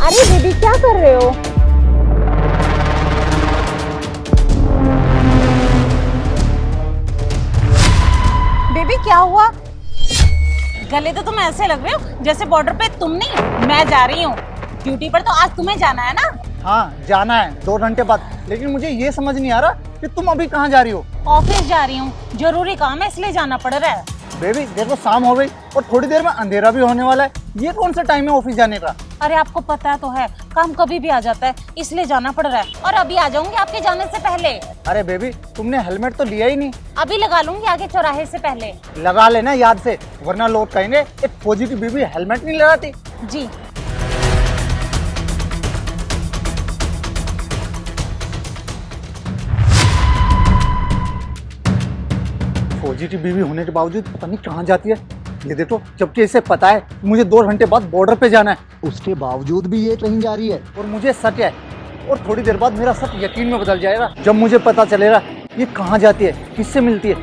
अरे बेबी क्या कर रहे हो? बेबी क्या हुआ? गले तो तुम ऐसे लग रहे हो जैसे बॉर्डर पे तुम नहीं मैं जा रही हूँ। ड्यूटी पर तो आज तुम्हें जाना है ना? हाँ जाना है 2 घंटे बाद, लेकिन मुझे ये समझ नहीं आ रहा कि तुम अभी कहाँ जा रही हो। ऑफिस जा रही हूँ, जरूरी काम है इसलिए जाना पड़ रहा है। बेबी देखो शाम हो गई और थोड़ी देर में अंधेरा भी होने वाला है, ये कौन सा टाइम है ऑफिस जाने का? अरे आपको पता तो है काम कभी भी आ जाता है, इसलिए जाना पड़ रहा है। और अभी आ जाऊंगी आपके जाने से पहले। अरे बेबी तुमने हेलमेट तो लिया ही नहीं। अभी लगा लूंगी आगे चौराहे से पहले। लगा लेना याद से, वरना लोग कहेंगे एक फौजी की बीवी हेलमेट नहीं लगाती। जी फौजी की बीवी होने के बावजूद पता नहीं कहाँ जाती है ये देखो, जबकि इसे पता है कि मुझे 2 घंटे बाद बॉर्डर पे जाना है, उसके बावजूद भी ये कहीं जा रही है। और मुझे शक है और थोड़ी देर बाद मेरा शक यकीन में बदल जाएगा जब मुझे पता चलेगा ये कहाँ जाती है, किससे मिलती है।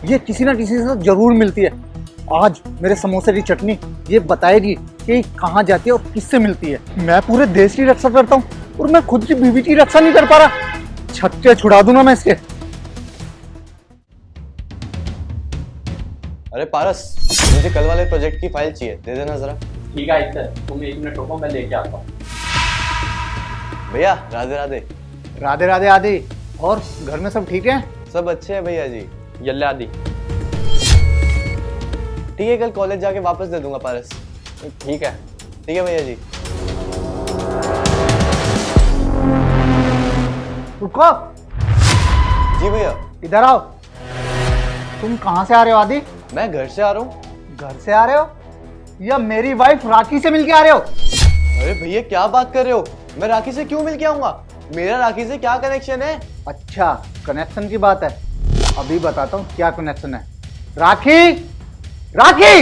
ये किसी ना किसी से जरूर मिलती है। आज मेरे समोसे की चटनी ये बताएगी कि कहाँ जाती है और किससे मिलती है। मैं पूरे देश की रक्षा करता हूँ और मैं खुद की बीवी की रक्षा नहीं कर पा रहा। छक्के छुड़ा दूंगा मैं इसके। अरे पारस, मुझे कल वाले प्रोजेक्ट की फाइल चाहिए, दे देना जरा। ठीक है इधर, तुम 1 मिनट रुको, मैं लेके आता हूँ। भैया राधे राधे। राधे राधे आदि। और घर में सब ठीक है? सब अच्छे हैं भैया जी। यल्ले आदि। ठीक है, कल कॉलेज जाके वापस दे दूंगा पारस। ठीक है। ठीक है भैया जी। रुको, जी भैया। इधर आओ। तुम कहाँ से आ रहे हो आदि? मैं घर से आ रहा हूँ। घर से आ रहे हो या मेरी वाइफ राखी से मिलके आ रहे हो? अरे भैया क्या बात कर रहे हो, मैं राखी से क्यों मिल के आऊंगा? मेरा राखी से क्या कनेक्शन है? अच्छा कनेक्शन की बात है, अभी बताता हूँ क्या कनेक्शन है। राखी, राखी!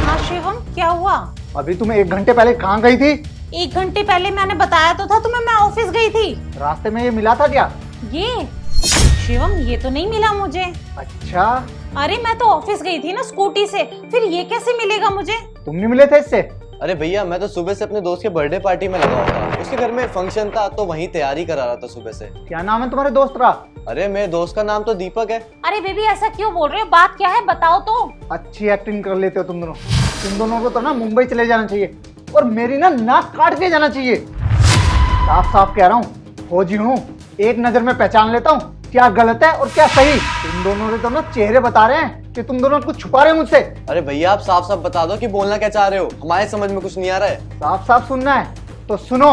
हाँ शिवम क्या हुआ? अभी तुम्हें 1 घंटे पहले कहाँ गई थी? 1 घंटे पहले मैंने बताया तो था तुम्हें, मैं ऑफिस गई थी। रास्ते में ये मिला था क्या? ये शिवम ये तो नहीं मिला मुझे। अच्छा अरे मैं तो ऑफिस गई थी ना स्कूटी से, फिर ये कैसे मिलेगा मुझे? तुम नहीं मिले थे इससे? अरे भैया मैं तो सुबह से अपने दोस्त के बर्थडे पार्टी में लगा हुआ था, उसके घर में फंक्शन था तो वहीं तैयारी करा रहा था सुबह से। क्या नाम है तुम्हारे दोस्त का? अरे मेरे दोस्त का नाम तो दीपक है। अरे बेबी ऐसा क्यों बोल रहे हो, बात क्या है बताओ तो। अच्छी एक्टिंग कर लेते हो तुम दोनों। तुम दोनों को तो ना मुंबई चले जाना चाहिए और मेरी ना नाक काट के जाना चाहिए। साफ साफ कह रहा हूँ, फौजी हूँ, एक नजर में पहचान लेता हूँ क्या गलत है और क्या सही। तुम दोनों के तो ना चेहरे बता रहे हैं कि तुम दोनों कुछ छुपा रहे हो मुझसे। अरे भैया आप साफ साफ बता दो कि बोलना क्या चाह रहे हो, हमारे समझ में कुछ नहीं आ रहा है। साफ साफ सुनना है तो सुनो,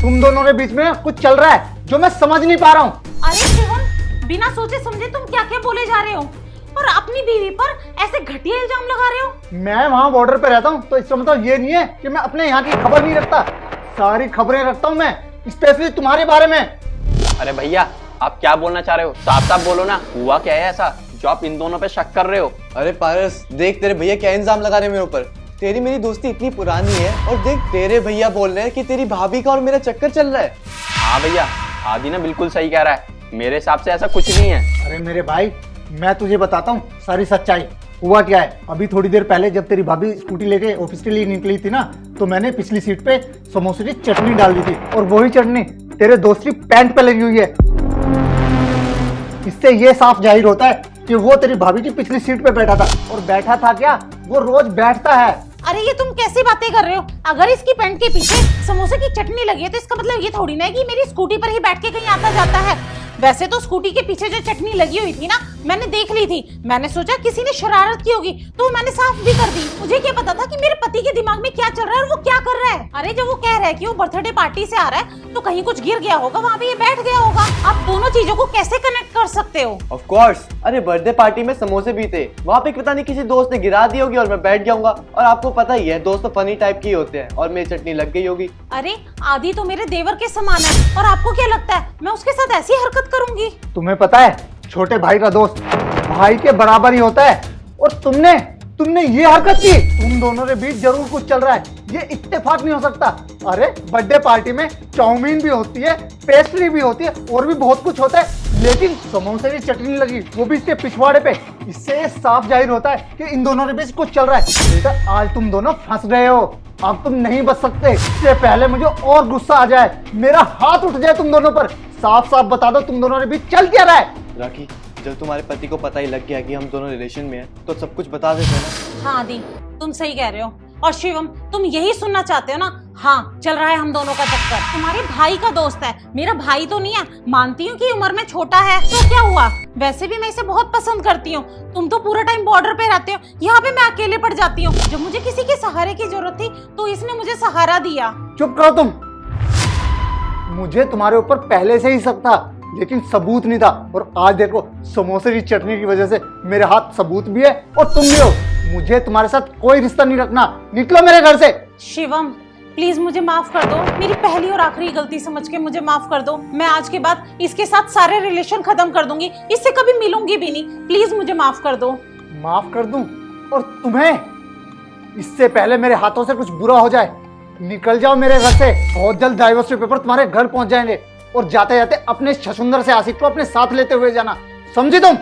तुम दोनों के बीच में कुछ चल रहा है जो मैं समझ नहीं पा रहा हूँ। अरे शिवम बिना सोचे समझे तुम क्या क्या बोले जा रहे हो और अपनी बीवी पर ऐसे घटिया इल्जाम लगा रहे हो। मैं वहाँ बॉर्डर पे रहता हूँ तो इसका मतलब ये नहीं है कि मैं अपने यहाँ की खबर नहीं रखता। सारी खबरें रखता हूँ मैं, स्पेशली तुम्हारे बारे में। अरे भैया आप क्या बोलना चाह रहे हो, साफ साफ बोलो ना, हुआ क्या है ऐसा जो आप इन दोनों पे शक कर रहे हो? अरे पारस देख तेरे भैया क्या इल्जाम लगा रहे हैं मेरे ऊपर। तेरी मेरी दोस्ती इतनी पुरानी है और देख तेरे भैया बोल रहे हैं कि तेरी भाभी का और मेरा चक्कर चल रहा है। हाँ भैया आदि ना बिल्कुल सही कह रहा है, मेरे हिसाब से ऐसा कुछ नहीं है। अरे मेरे भाई मैं तुझे बताता हूँ सारी सच्चाई। हुआ क्या है, अभी थोड़ी देर पहले जब तेरी भाभी स्कूटी लेके ऑफिस के लिए निकली थी ना, तो मैंने पिछली सीट पे समोसे की चटनी डाल दी थी और वही चटनी तेरे दोस्त की पैंट पे लगी हुई है। इससे ये साफ जाहिर होता है कि वो तेरी भाभी की पिछली सीट पे बैठा था। और बैठा था क्या, वो रोज बैठता है। अरे ये तुम कैसी बातें कर रहे हो? अगर इसकी पैंट के पीछे समोसे की चटनी लगी है तो इसका मतलब ये थोड़ी ना है कि मेरी स्कूटी पर ही बैठ के कहीं आता जाता है। वैसे तो स्कूटी के पीछे जो चटनी लगी हुई थी ना, मैंने देख ली थी। मैंने सोचा किसी ने शरारत की होगी तो मैंने साफ भी कर दी। मुझे क्या पता था कि मेरे पति के दिमाग में क्या चल रहा है और वो क्या कर रहा है। अरे जब वो कह रहा है कि वो बर्थडे पार्टी से आ रहा है तो कहीं कुछ गिर गया होगा, वहाँ पे ये बैठ गया होगा। आप दोनों चीजों को कैसे कनेक्ट कर सकते हो? ऑफ कोर्स, अरे बर्थडे पार्टी में समोसे भी थे, वहाँ पे पता नहीं किसी दोस्त ने गिरा दी होगी और मैं बैठ जाऊंगा। और आपको पता ही है दोस्त तो फनी टाइप के होते हैं और मेरी चटनी लग गई होगी। अरे आदि तो मेरे देवर के समान है और आपको क्या लगता है मैं उसके साथ ऐसी हरकत करूंगी? तुम्हें पता है छोटे भाई का दोस्त भाई के बराबर ही होता है। और तुमने तुमने ये हरकत की। तुम दोनों के बीच जरूर कुछ चल रहा है, ये इत्तेफाक नहीं हो सकता। अरे बर्थडे पार्टी में चाउमीन भी होती है, पेस्ट्री भी होती है और भी बहुत कुछ होता है, लेकिन समोसे की चटनी लगी, वो भी इसके पिछवाड़े पे। इससे साफ जाहिर होता है कि इन दोनों के बीच कुछ चल रहा है। बेटा आज तुम दोनों फंस गए हो, अब तुम नहीं बच सकते। इससे पहले मुझे और गुस्सा आ जाए, मेरा हाथ उठ जाए तुम दोनों पर। साफ साफ बता दो तुम दोनों के बीच चल क्या रहा है। राखी, जब तुम्हारे पति को पता ही लग गया कि हम दोनों रिलेशन में हैं, तो सब कुछ बता देते ना। हाँ आदि, तुम सही कह रहे हो। और शिवम, तुम यही सुनना चाहते हो ना? हाँ, चल रहा है हम दोनों का चक्कर। तुम्हारे भाई का दोस्त है, मेरा भाई तो नहीं है। मानती हूँ कि उम्र में छोटा है, तो क्या हुआ? वैसे भी मैं इसे बहुत पसंद करती हूँ। तुम तो पूरा टाइम बॉर्डर पे रहते हो, यहाँ पे मैं अकेले पड़ जाती हूँ। जब मुझे किसी के सहारे की जरूरत थी तो इसने मुझे सहारा दिया। चुप करो तुम। मुझे तुम्हारे ऊपर पहले से ही शक था, लेकिन सबूत नहीं था। और आज देखो, समोसे की चटनी की वजह से मेरे हाथ सबूत भी है और तुम भी हो। मुझे तुम्हारे साथ कोई रिश्ता नहीं रखना, निकलो मेरे घर से। शिवम, प्लीज मुझे माफ कर दो। मेरी पहली और आखिरी गलती समझ के मुझे माफ कर दो। मैं आज के बाद इसके साथ सारे रिलेशन खत्म कर दूंगी, इससे कभी मिलूंगी भी नहीं। प्लीज मुझे माफ कर दो। माफ कर दूं? और तुम्हें? इससे पहले मेरे हाथों से कुछ बुरा हो जाए, निकल जाओ मेरे घर से। बहुत जल्द डाइवोर्स के पेपर तुम्हारे घर पहुंच जाएंगे और जाते जाते अपने छछुंदर से आशिक को अपने साथ लेते हुए जाना, समझी तुम?